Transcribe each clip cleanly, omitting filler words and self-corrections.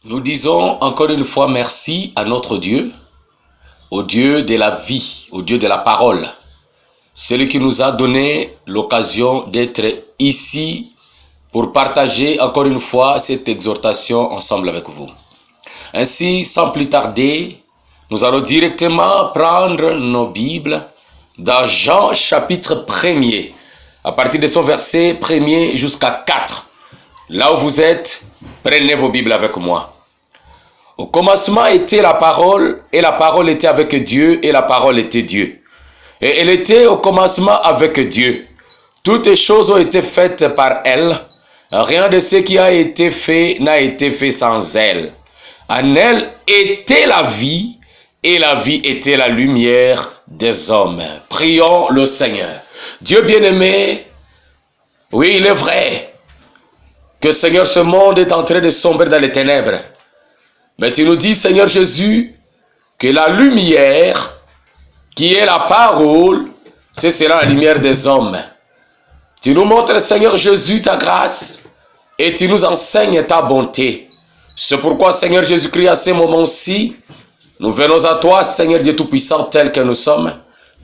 Nous disons encore une fois merci à notre Dieu, au Dieu de la vie, au Dieu de la parole, celui qui nous a donné l'occasion d'être ici pour partager encore une fois cette exhortation ensemble avec vous. Ainsi, sans plus tarder, nous allons directement prendre nos Bibles dans Jean chapitre 1er, à partir de son verset 1er jusqu'à 4. Là où vous êtes, prenez vos Bibles avec moi. Au commencement était la parole, et la parole était avec Dieu, et la parole était Dieu. Et elle était au commencement avec Dieu. Toutes les choses ont été faites par elle. Rien de ce qui a été fait n'a été fait sans elle. En elle était la vie, et la vie était la lumière des hommes. Prions le Seigneur. Dieu bien-aimé, oui, il est vrai que Seigneur, ce monde est en train de sombrer dans les ténèbres. Mais tu nous dis, Seigneur Jésus, que la lumière, qui est la parole, c'est cela la lumière des hommes. Tu nous montres, Seigneur Jésus, ta grâce, et tu nous enseignes ta bonté. C'est pourquoi, Seigneur Jésus-Christ, à ce moment-ci, nous venons à toi, Seigneur Dieu Tout-Puissant, tel que nous sommes,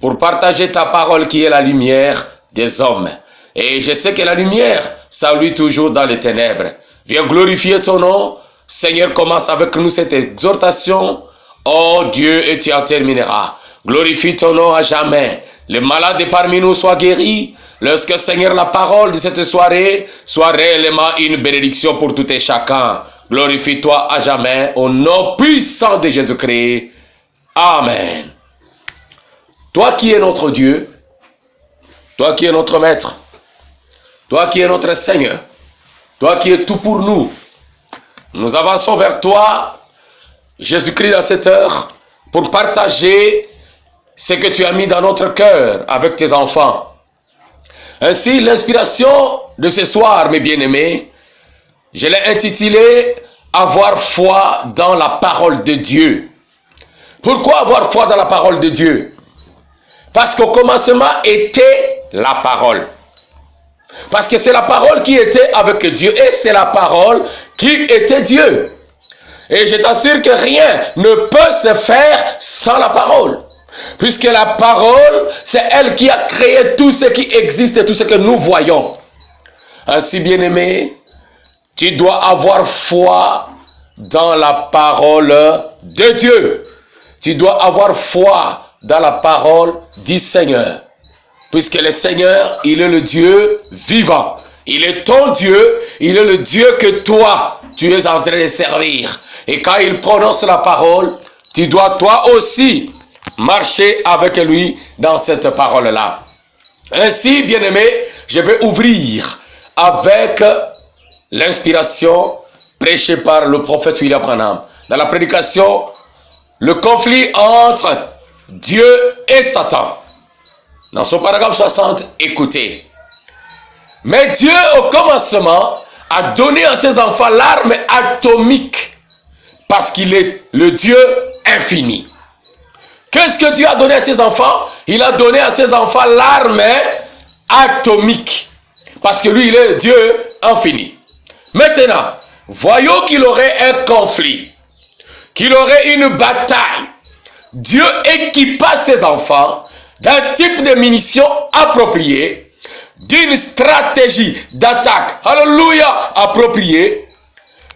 pour partager ta parole qui est la lumière des hommes. Et je sais que la lumière s'allume toujours dans les ténèbres. Viens glorifier ton nom. Seigneur, commence avec nous cette exhortation. Oh Dieu, et tu en termineras. Glorifie ton nom à jamais. Les malades parmi nous soient guéris. Lorsque, Seigneur, la parole de cette soirée soit réellement une bénédiction pour tout et chacun. Glorifie-toi à jamais au nom puissant de Jésus-Christ. Amen. Toi qui es notre Dieu, toi qui es notre Maître, toi qui es notre Seigneur, toi qui es tout pour nous, nous avançons vers toi, Jésus-Christ, à cette heure, pour partager ce que tu as mis dans notre cœur avec tes enfants. Ainsi, l'inspiration de ce soir, mes bien-aimés, je l'ai intitulé « Avoir foi dans la parole de Dieu ». Pourquoi avoir foi dans la parole de Dieu? Parce qu'au commencement était la parole. Parce que c'est la parole qui était avec Dieu et c'est la parole qui était Dieu. Et je t'assure que rien ne peut se faire sans la parole. Puisque la parole, c'est elle qui a créé tout ce qui existe et tout ce que nous voyons. Ainsi, bien-aimé, tu dois avoir foi dans la parole de Dieu. Tu dois avoir foi dans la parole du Seigneur. Puisque le Seigneur, il est le Dieu vivant. Il est ton Dieu, il est le Dieu que toi, tu es en train de servir. Et quand il prononce la parole, tu dois toi aussi marcher avec lui dans cette parole-là. Ainsi, bien-aimé, je vais ouvrir avec l'inspiration prêchée par le prophète William Branham. Dans la prédication, le conflit entre Dieu et Satan. Dans son paragraphe 60, écoutez. Mais Dieu, au commencement, a donné à ses enfants l'arme atomique parce qu'il est le Dieu infini. Qu'est-ce que Dieu a donné à ses enfants? Il a donné à ses enfants l'arme atomique parce que lui, il est le Dieu infini. Maintenant, voyons qu'il aurait un conflit, qu'il aurait une bataille. Dieu équipa ses enfants d'un type de munitions approprié, d'une stratégie d'attaque, alléluia, appropriée,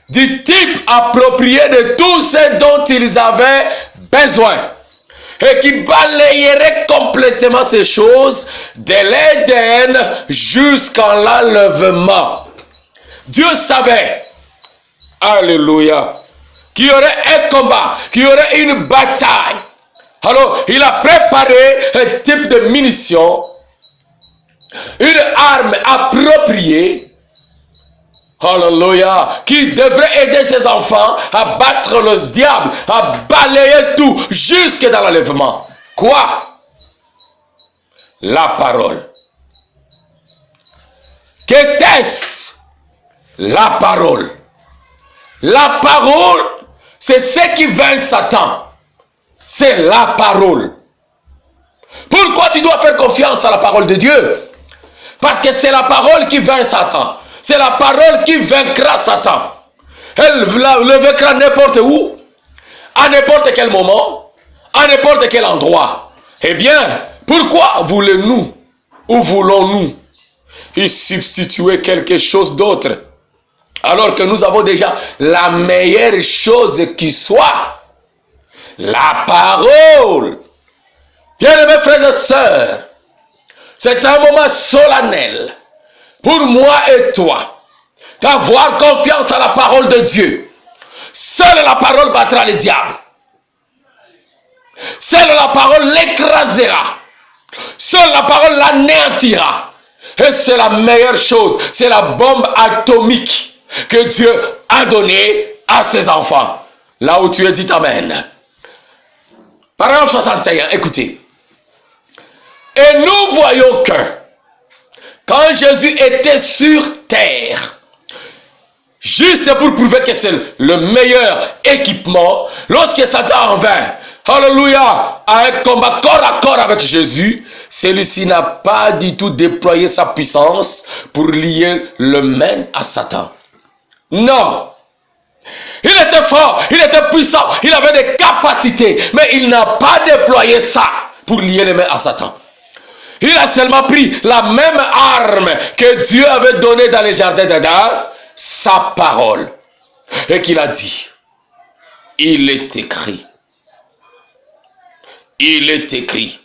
du type approprié de tout ce dont ils avaient besoin, et qui balayerait complètement ces choses de l'Éden jusqu'à l'enlèvement. Dieu savait, alléluia, qu'il y aurait un combat, qu'il y aurait une bataille. Alors, il a préparé un type de munitions, une arme appropriée, alléluia, qui devrait aider ses enfants à battre le diable, à balayer tout jusque dans l'enlèvement. Quoi? La parole. Qu'était-ce? La parole. La parole, c'est ce qui vainc Satan. C'est la parole. Pourquoi tu dois faire confiance à la parole de Dieu? Parce que c'est la parole qui vainc Satan. C'est la parole qui vaincra Satan. Elle le vaincra n'importe où, à n'importe quel moment, à n'importe quel endroit. Eh bien, pourquoi voulons-nous ou voulons-nous y substituer quelque chose d'autre alors que nous avons déjà la meilleure chose qui soit, la parole. Bien-aimés frères et sœurs, c'est un moment solennel pour moi et toi d'avoir confiance à la parole de Dieu. Seule la parole battra le diable. Seule la parole l'écrasera. Seule la parole l'anéantira. Et c'est la meilleure chose. C'est la bombe atomique que Dieu a donnée à ses enfants. Là où tu es, dit Amen. Paragraphe 61, écoutez. Et nous voyons que quand Jésus était sur terre, juste pour prouver que c'est le meilleur équipement, lorsque Satan en vint, alléluia, à un combat corps à corps avec Jésus, celui-ci n'a pas du tout déployé sa puissance pour lier le main à Satan. Non. Il était fort, il était puissant, il avait des capacités, mais il n'a pas déployé ça pour lier les mains à Satan. Il a seulement pris la même arme que Dieu avait donnée dans les jardins d'Éden, sa parole, et qu'il a dit, il est écrit. Il est écrit.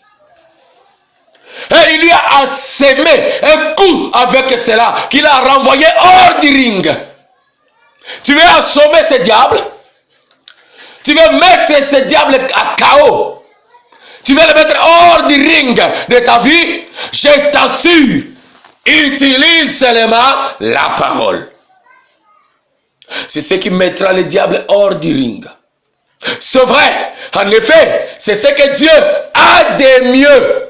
Et il lui a assémé un coup avec cela qu'il a renvoyé hors du ring. Tu veux assommer ce diable? Tu veux mettre ce diable à KO? Tu veux le mettre hors du ring de ta vie? Je t'assure, utilise seulement la parole. C'est ce qui mettra le diable hors du ring. C'est vrai, en effet, c'est ce que Dieu a de mieux.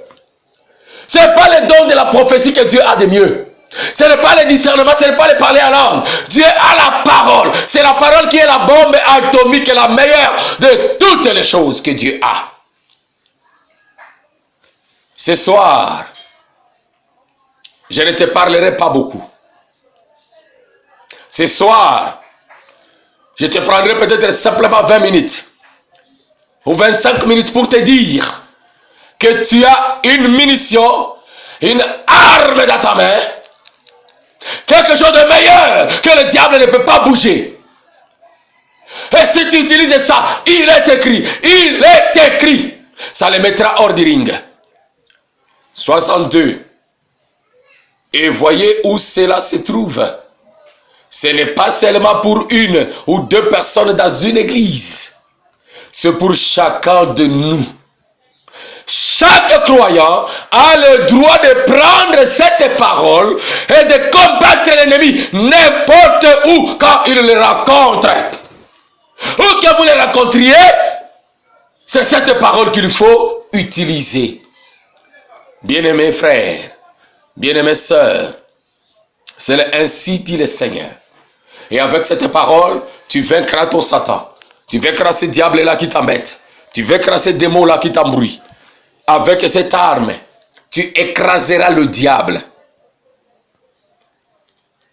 Ce n'est pas le don de la prophétie que Dieu a de mieux. Ce n'est pas le discernement, ce n'est pas le parler en langue. Dieu a la parole. C'est la parole qui est la bombe atomique, la meilleure de toutes les choses que Dieu a. Ce soir, je ne te parlerai pas beaucoup. Ce soir, je te prendrai peut-être simplement 20 minutes ou 25 minutes pour te dire que tu as une munition, une arme dans ta main, quelque chose de meilleur que le diable ne peut pas bouger. Et si tu utilises ça, il est écrit, ça le mettra hors du ring. 62. Et voyez où cela se trouve. Ce n'est pas seulement pour une ou deux personnes dans une église. C'est pour chacun de nous. Chaque croyant a le droit de prendre cette parole et de combattre l'ennemi n'importe où quand il le rencontre. Où que vous le rencontriez, c'est cette parole qu'il faut utiliser. Bien-aimés frères, bien-aimés sœurs, c'est ainsi dit le Seigneur. Et avec cette parole, tu vaincras ton Satan. Tu vaincras ce diable-là qui t'embête. Tu vaincras ce démon-là qui t'embrouille. Avec cette arme, tu écraseras le diable.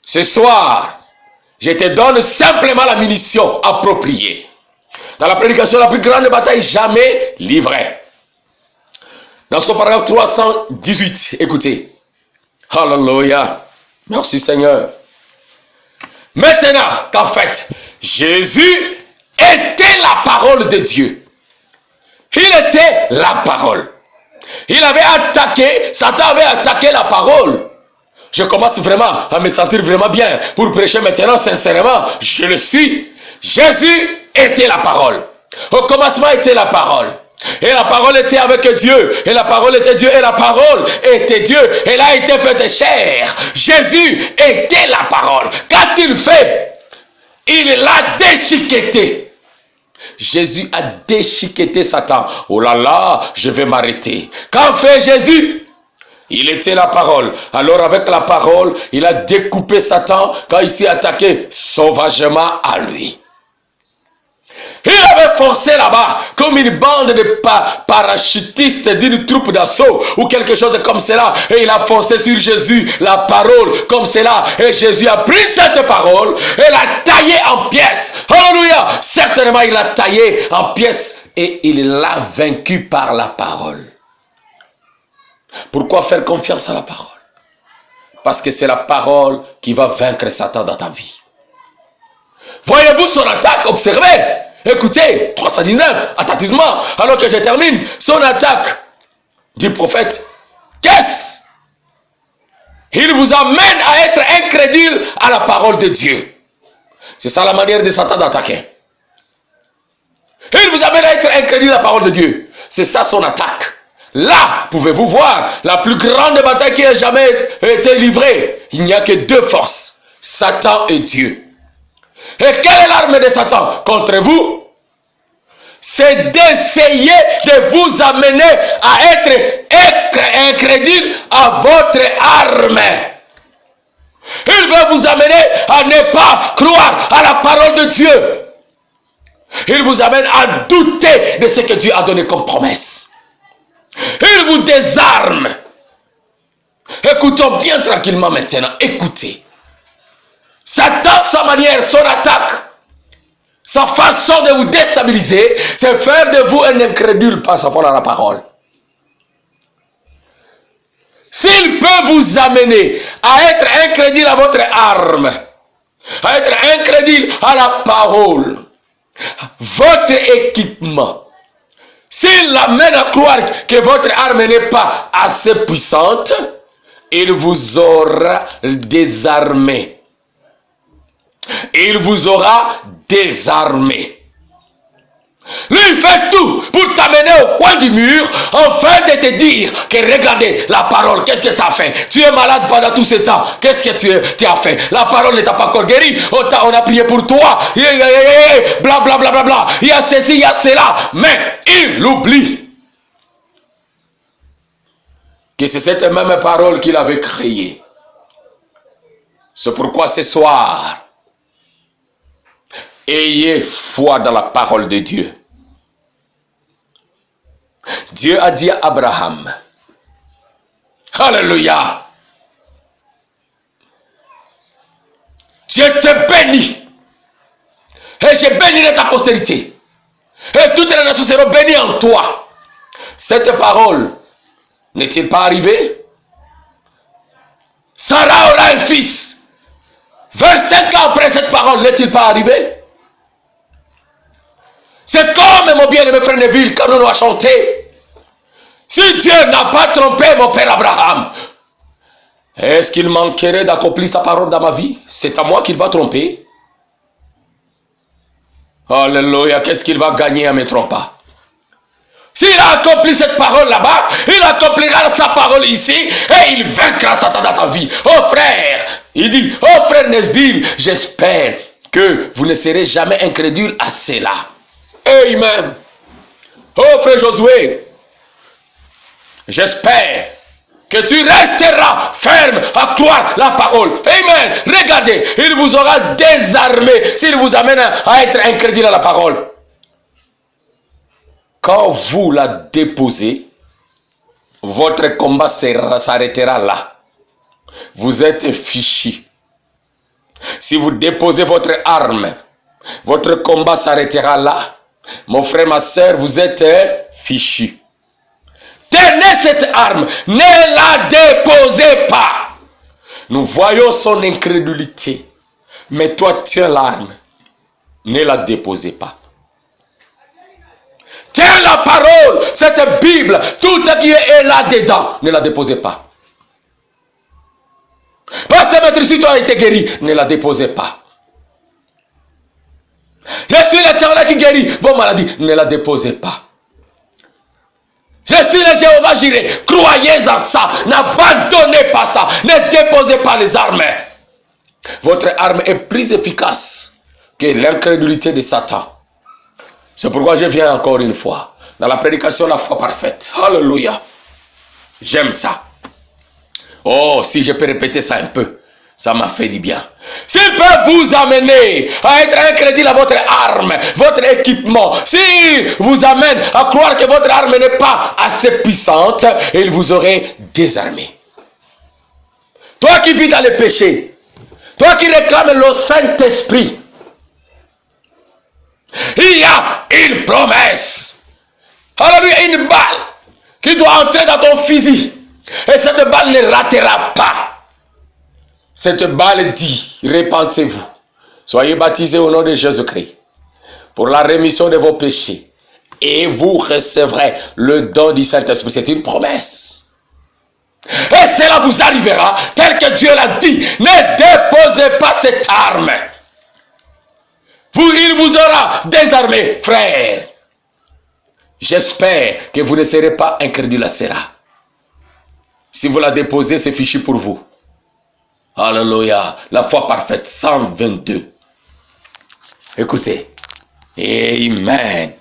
Ce soir, je te donne simplement la munition appropriée. Dans la prédication, la plus grande bataille jamais livrée. Dans son paragraphe 318, écoutez. Alléluia. Merci Seigneur. Maintenant qu'en fait, Jésus était la parole de Dieu. Il était la parole. Il avait attaqué, Satan avait attaqué la parole. Je commence vraiment à me sentir vraiment bien pour prêcher maintenant sincèrement. Je le suis. Jésus était la parole. Au commencement était la parole. Et la parole était avec Dieu. Et la parole était Dieu. Et la parole était Dieu. Elle a été faite chair. Jésus était la parole. Qu'a-t-il fait? Il l'a déchiqueté. Jésus a déchiqueté Satan. Oh là là, je vais m'arrêter. Qu'en fait Jésus? Il était la parole. Alors avec la parole, il a découpé Satan quand il s'est attaqué sauvagement à lui. Il avait foncer là-bas comme une bande de parachutistes d'une troupe d'assaut ou quelque chose comme cela. Et il a foncé sur Jésus, la parole comme cela. Et Jésus a pris cette parole et l'a taillée en pièces. Alléluia! Certainement, il l'a taillée en pièces et il l'a vaincu par la parole. Pourquoi faire confiance à la parole? Parce que c'est la parole qui va vaincre Satan dans ta vie. Voyez-vous son attaque? Observez. Écoutez, 319, attentivement, alors que je termine. Son attaque du prophète, qu'est-ce? Il vous amène à être incrédule à la parole de Dieu. C'est ça la manière de Satan d'attaquer. Il vous amène à être incrédule à la parole de Dieu. C'est ça son attaque. Là, pouvez-vous voir la plus grande bataille qui ait jamais été livrée. Il n'y a que deux forces, Satan et Dieu. Et quelle est l'arme de Satan contre vous? C'est d'essayer de vous amener à être incrédule à votre arme. Il veut vous amener à ne pas croire à la parole de Dieu. Il vous amène à douter de ce que Dieu a donné comme promesse. Il vous désarme. Écoutons bien tranquillement maintenant. Écoutez. Satan, sa manière, son attaque, sa façon de vous déstabiliser, c'est faire de vous un incrédule par rapport à la parole. S'il peut vous amener à être incrédule à votre arme, à être incrédule à la parole, votre équipement, s'il l'amène à croire que votre arme n'est pas assez puissante, il vous aura désarmé. Il vous aura désarmé. Lui, il fait tout pour t'amener au coin du mur, afin de te dire que regardez, la parole, qu'est-ce que ça fait? Tu es malade pendant tout ce temps. Qu'est-ce que tu as fait? La parole ne t'a pas encore guéri. On a prié pour toi. Bla bla bla bla bla. Il y a ceci, il y a cela. Mais il oublie que c'est cette même parole qu'il avait créée. C'est pourquoi ce soir, ayez foi dans la parole de Dieu. Dieu a dit à Abraham, alléluia, je te bénis et je bénirai ta postérité et toutes les nations seront bénies en toi. Cette parole n'est-il pas arrivée? Sarah aura un fils. 25 ans après cette parole, n'est-il pas arrivé? C'est comme mon bien-aimé frère Neville, quand on a chanté. Si Dieu n'a pas trompé mon père Abraham, est-ce qu'il manquerait d'accomplir sa parole dans ma vie? C'est à moi qu'il va tromper. Alléluia, qu'est-ce qu'il va gagner en me trompant? S'il a accompli cette parole là-bas, il accomplira sa parole ici et il vaincra Satan dans ta vie. Oh frère, il dit, oh frère Neville, j'espère que vous ne serez jamais incrédule à cela. Amen. Oh frère Josué, j'espère que tu resteras ferme à croire la parole. Amen. Regardez, il vous aura désarmé s'il vous amène à être incrédule à la parole. Quand vous la déposez, votre combat s'arrêtera là. Vous êtes fichu. Si vous déposez votre arme, votre combat s'arrêtera là. Mon frère, ma soeur, vous êtes fichu. Tenez cette arme, ne la déposez pas. Nous voyons son incrédulité. Mais toi, tiens l'arme, ne la déposez pas. Tiens la parole, cette Bible, tout ce qui est là-dedans, ne la déposez pas. Parce que maître, si tu as été guéri, ne la déposez pas. Je suis l'Éternel qui guérit vos maladies, ne la déposez pas. Je suis le Jéhovah Jireh, croyez en ça, n'abandonnez pas ça, ne déposez pas les armes. Votre arme est plus efficace que l'incrédulité de Satan. C'est pourquoi je viens encore une fois dans la prédication de la foi parfaite. Alléluia. J'aime ça. Oh, si je peux répéter ça un peu. Ça m'a fait du bien. S'il peut vous amener à être un crédit à votre arme, votre équipement, s'il vous amène à croire que votre arme n'est pas assez puissante, il vous aurait désarmé. Toi qui vis dans le péché, toi qui réclames le Saint-Esprit, il y a une promesse. Alléluia, une balle qui doit entrer dans ton fusil. Et cette balle ne ratera pas. Cette balle dit, repentez-vous, soyez baptisés au nom de Jésus-Christ pour la rémission de vos péchés et vous recevrez le don du Saint-Esprit. C'est une promesse. Et cela vous arrivera tel que Dieu l'a dit. Ne déposez pas cette arme. Il vous aura désarmé, frère. J'espère que vous ne serez pas incrédule à cela. Si vous la déposez, c'est fichu pour vous. Alléluia. La foi parfaite, 122. Écoutez. Amen.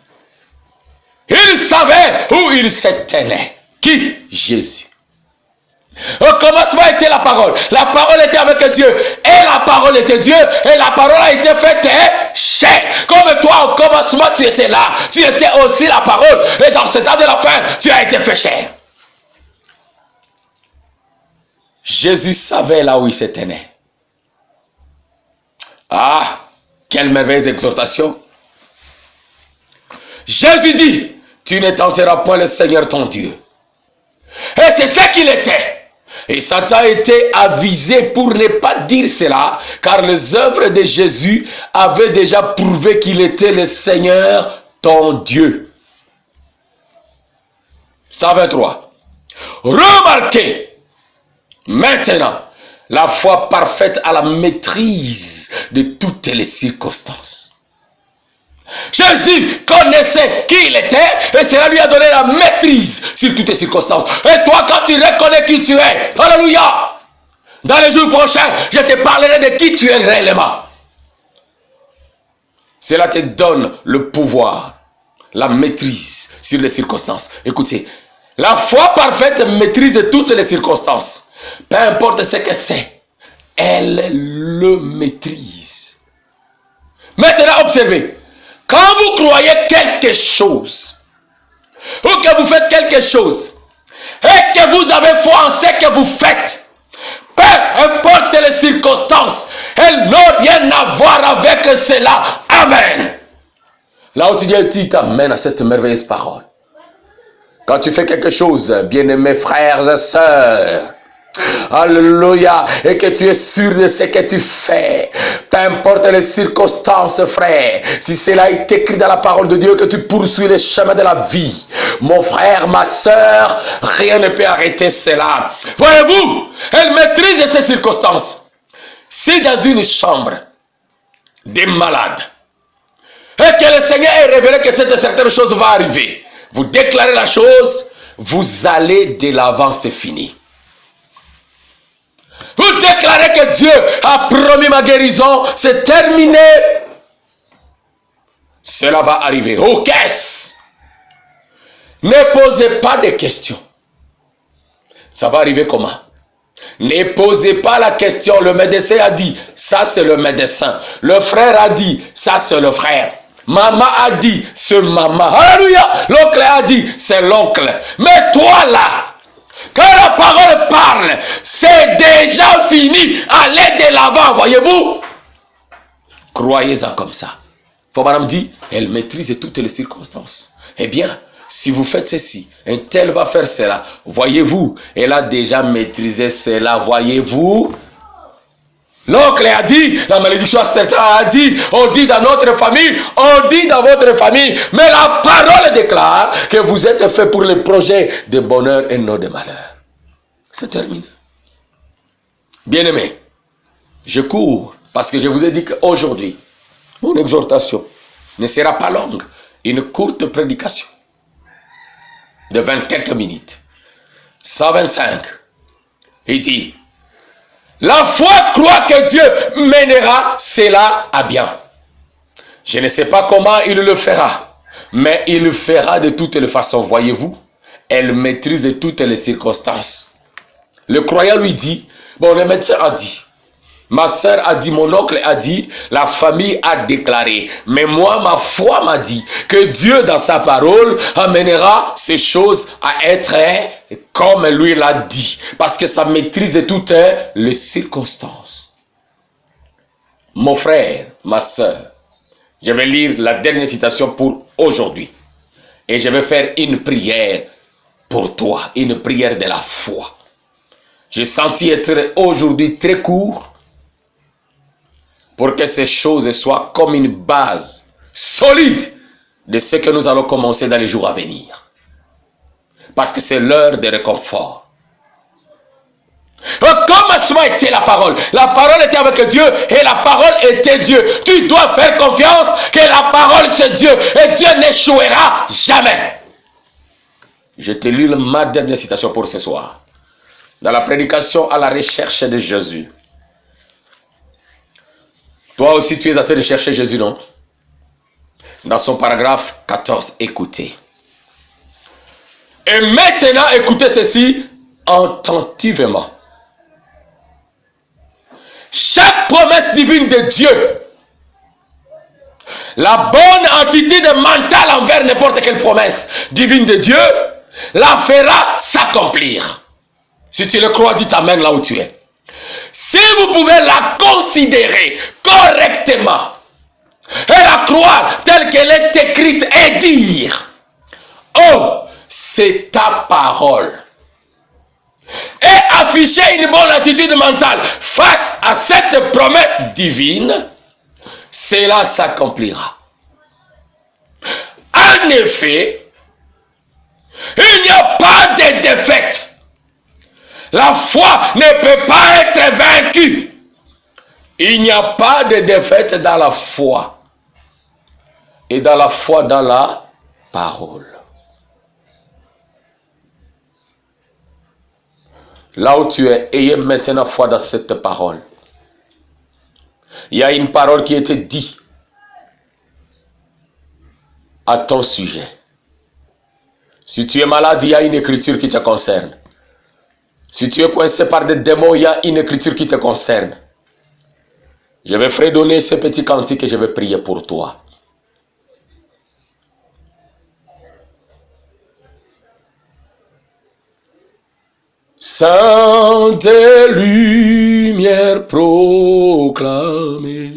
Il savait où il se tenait. Qui? Jésus. Au commencement était la parole. La parole était avec Dieu. Et la parole était Dieu. Et la parole a été faite chair. Comme toi, au commencement, tu étais là. Tu étais aussi la parole. Et dans ce temps de la fin, tu as été fait chair. Jésus savait là où il se tenait. Ah, quelle merveilleuse exhortation. Jésus dit, tu ne tenteras point le Seigneur ton Dieu. Et c'est ce qu'il était. Et Satan était avisé pour ne pas dire cela, car les œuvres de Jésus avaient déjà prouvé qu'il était le Seigneur ton Dieu. 123. Remarquez. Maintenant, la foi parfaite à la maîtrise de toutes les circonstances. Jésus connaissait qui il était et cela lui a donné la maîtrise sur toutes les circonstances. Et toi, quand tu reconnais qui tu es, alléluia, dans les jours prochains, je te parlerai de qui tu es réellement. Cela te donne le pouvoir, la maîtrise sur les circonstances. Écoutez, la foi parfaite maîtrise toutes les circonstances. Peu importe ce que c'est, elle le maîtrise. Maintenant, observez. Quand vous croyez quelque chose, ou que vous faites quelque chose, et que vous avez foi en ce que vous faites, peu importe les circonstances, elles n'ont rien à voir avec cela. Amen. Là où tu dis, t'amènes à cette merveilleuse parole. Quand tu fais quelque chose, bien-aimés frères et sœurs, alléluia, et que tu es sûr de ce que tu fais, peu importe les circonstances, frère, si cela est écrit dans la parole de Dieu que tu poursuis les chemins de la vie, mon frère, ma soeur, rien ne peut arrêter cela. Voyez-vous, elle maîtrise ces circonstances. Si dans une chambre des malades, et que le Seigneur ait révélé que certaines choses vont arriver, vous déclarez la chose, vous allez de l'avant, c'est fini. Vous déclarez que Dieu a promis ma guérison, c'est terminé. Cela va arriver. Oh, qu'est-ce? Ne posez pas de questions. Ça va arriver comment? Ne posez pas la question. Le médecin a dit, ça c'est le médecin. Le frère a dit, ça c'est le frère. Maman a dit, c'est maman. Alléluia. L'oncle a dit, c'est l'oncle. Mais toi là, quand la parole parle, c'est déjà fini. Allez de l'avant, voyez-vous. Croyez-en comme ça. Faut madame dit, elle maîtrise toutes les circonstances. Eh bien, si vous faites ceci, un tel va faire cela. Voyez-vous, elle a déjà maîtrisé cela, voyez-vous. L'oncle a dit, la malédiction a dit, on dit dans notre famille, on dit dans votre famille, mais la parole déclare que vous êtes fait pour les projets de bonheur et non de malheur. C'est terminé. Bien-aimé, je cours parce que je vous ai dit qu'aujourd'hui, mon exhortation ne sera pas longue, une courte prédication de 20 quelques minutes. 125, il dit, la foi croit que Dieu mènera cela à bien. Je ne sais pas comment il le fera, mais il le fera de toutes les façons. Voyez-vous, elle maîtrise toutes les circonstances. Le croyant lui dit, bon, le médecin a dit, Ma soeur a dit, mon oncle a dit, la famille a déclaré. Mais moi, ma foi m'a dit que Dieu, dans sa parole, amènera ces choses à être comme lui l'a dit. Parce que ça maîtrise toutes les circonstances. Mon frère, ma soeur, je vais lire la dernière citation pour aujourd'hui. Et je vais faire une prière pour toi, une prière de la foi. J'ai senti être aujourd'hui très court pour que ces choses soient comme une base solide de ce que nous allons commencer dans les jours à venir. Parce que c'est l'heure de réconfort. Comment était la parole? La parole était avec Dieu et la parole était Dieu. Tu dois faire confiance que la parole c'est Dieu et Dieu n'échouera jamais. Je te lis ma dernière citation pour ce soir. Dans la prédication à la recherche de Jésus. Toi aussi tu es en train de chercher Jésus, non? Dans son paragraphe 14, écoutez. Et maintenant, écoutez ceci attentivement. Chaque promesse divine de Dieu, la bonne attitude mentale envers n'importe quelle promesse divine de Dieu, la fera s'accomplir. Si tu le crois, dis amen là où tu es. Si vous pouvez la considérer correctement et la croire telle qu'elle est écrite et dire, oh, c'est ta parole. Et afficher une bonne attitude mentale face à cette promesse divine, cela s'accomplira. En effet, il n'y a pas de défaite. La foi ne peut pas être vaincue. Il n'y a pas de défaite dans la foi. Et dans la foi, dans la parole. Là où tu es, ayez maintenant foi dans cette parole. Il y a une parole qui a été dite à ton sujet. Si tu es malade, il y a une écriture qui te concerne. Si tu es coincé par des démons, il y a une écriture qui te concerne. Je vais fredonner ce petit cantique et je vais prier pour toi. Sainte lumière proclamée,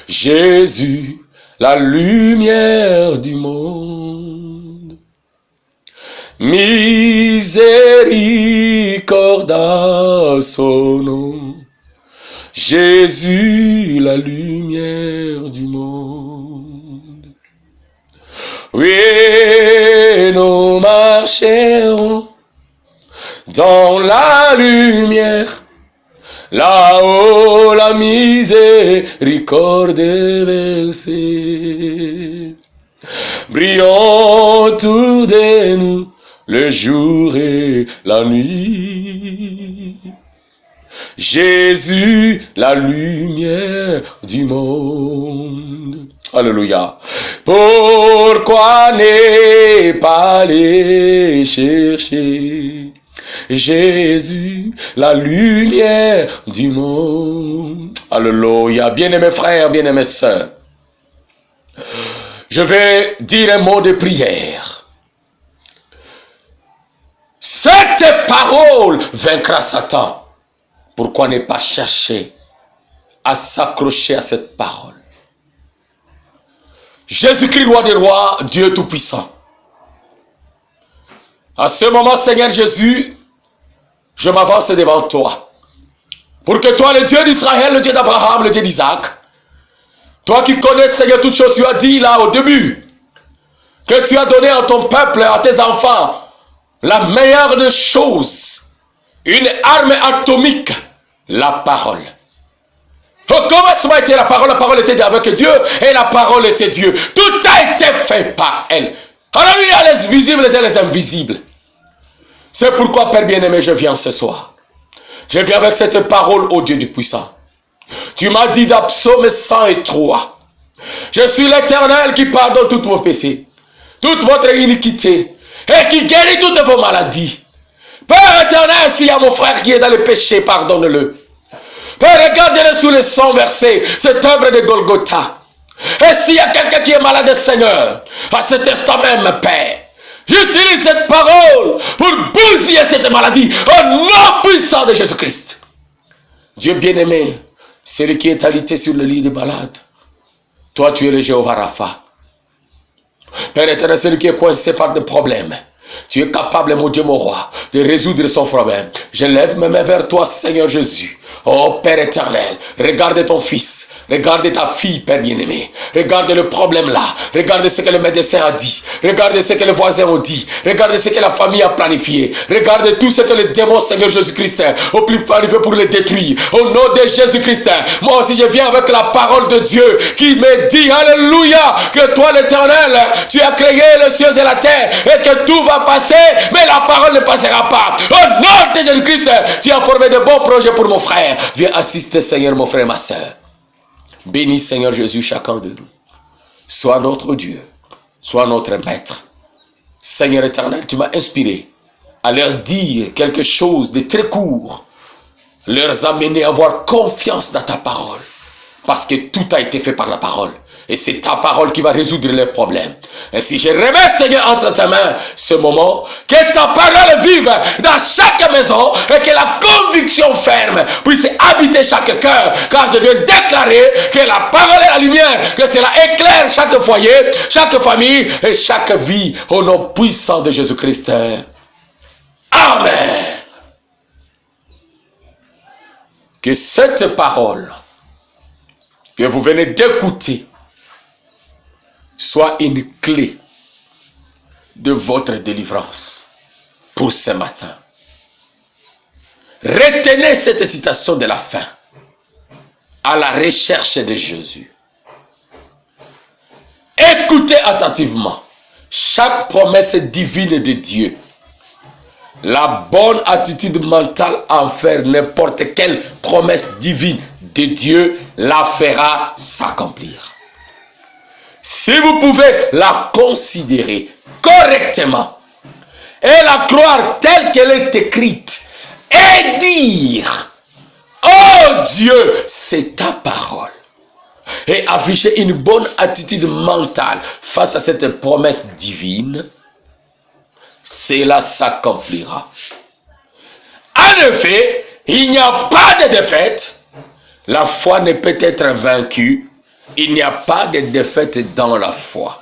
Jésus, la lumière du monde. Miséricorde à son nom, Jésus, la lumière du monde. Oui, nous marcherons dans la lumière, là-haut la miséricorde est versée. Brillons autour de nous le jour et la nuit. Jésus, la lumière du monde. Alléluia. Pourquoi ne pas aller chercher Jésus, la lumière du monde. Alléluia. Bien-aimés frères, bien-aimés sœurs, je vais dire un mot de prière. Cette parole vaincra Satan. Pourquoi ne pas chercher à s'accrocher à cette parole? Jésus-Christ, roi des rois, Dieu tout-puissant. À ce moment, Seigneur Jésus, je m'avance devant toi. Pour que toi, le Dieu d'Israël, le Dieu d'Abraham, le Dieu d'Isaac, toi qui connais, Seigneur, toutes choses, tu as dit là au début, que tu as donné à ton peuple, à tes enfants, la meilleure des choses, une arme atomique, la parole. Au commencement était la parole était avec Dieu, et la parole était Dieu. Tout a été fait par elle. Alors il y a les visibles et les invisibles. C'est pourquoi, Père bien-aimé, je viens ce soir. Je viens avec cette parole au Dieu du puissant. Tu m'as dit dans Psaume 103, je suis l'Éternel qui pardonne tous vos péchés, toute votre iniquité, et qui guérit toutes vos maladies. Père éternel, s'il y a mon frère qui est dans le péché, pardonne-le. Père, regardez-le sous le sang versé, cette œuvre de Golgotha. Et s'il y a quelqu'un qui est malade, Seigneur, à cet instant même, Père, j'utilise cette parole pour bousiller cette maladie au nom puissant de Jésus-Christ. Dieu bien-aimé, celui qui est alité sur le lit de malade, toi tu es le Jéhovah Rapha. Père éternel, celui qui est coincé par des problèmes, tu es capable, mon Dieu, mon roi, de résoudre son problème. Je lève mes mains vers toi, Seigneur Jésus. Oh Père éternel, regarde ton fils, regarde ta fille, Père bien-aimé. Regarde le problème là, regarde ce que le médecin a dit, regarde ce que les voisins ont dit, regarde ce que la famille a planifié, regarde tout ce que le démon, Seigneur Jésus-Christ, au plus planifié pour le détruire. Au nom de Jésus-Christ, moi aussi je viens avec la parole de Dieu qui me dit, alléluia, que toi l'éternel, tu as créé les cieux et la terre et que tout va passer, mais la parole ne passera pas. Au nom de Jésus-Christ, tu as formé de bons projets pour mon frère. Viens assister, Seigneur, mon frère et ma soeur. Bénis, Seigneur Jésus, chacun de nous. Sois notre Dieu, sois notre Maître. Seigneur éternel, tu m'as inspiré à leur dire quelque chose de très court, leur amener à avoir confiance dans ta parole, parce que tout a été fait par la parole. Et c'est ta parole qui va résoudre les problèmes. Ainsi, je remets, Seigneur, entre ta main ce moment, que ta parole vive dans chaque maison et que la conviction ferme puisse habiter chaque cœur. Car je viens déclarer que la parole est la lumière, que cela éclaire chaque foyer, chaque famille et chaque vie. Au nom puissant de Jésus-Christ. Amen. Que cette parole que vous venez d'écouter soit une clé de votre délivrance pour ce matin. Retenez cette citation de la fin. À la recherche de Jésus. Écoutez attentivement chaque promesse divine de Dieu. La bonne attitude mentale envers n'importe quelle promesse divine de Dieu la fera s'accomplir. Si vous pouvez la considérer correctement et la croire telle qu'elle est écrite et dire, oh Dieu, c'est ta parole, et afficher une bonne attitude mentale face à cette promesse divine, cela s'accomplira. En effet, il n'y a pas de défaite. La foi ne peut être vaincue. Il n'y a pas de défaite dans la foi.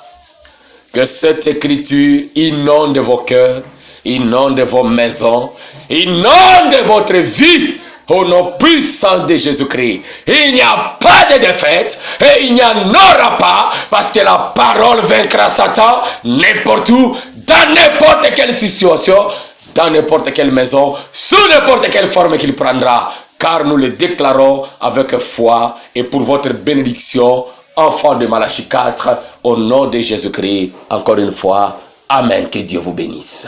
Que cette écriture inonde vos cœurs, inonde vos maisons, inonde votre vie au nom puissant de Jésus-Christ. Il n'y a pas de défaite et il n'y en aura pas parce que la parole vaincra Satan n'importe où, dans n'importe quelle situation, dans n'importe quelle maison, sous n'importe quelle forme qu'il prendra. Car nous le déclarons avec foi et pour votre bénédiction, enfant de Malachie 4, au nom de Jésus-Christ, encore une fois, Amen, que Dieu vous bénisse.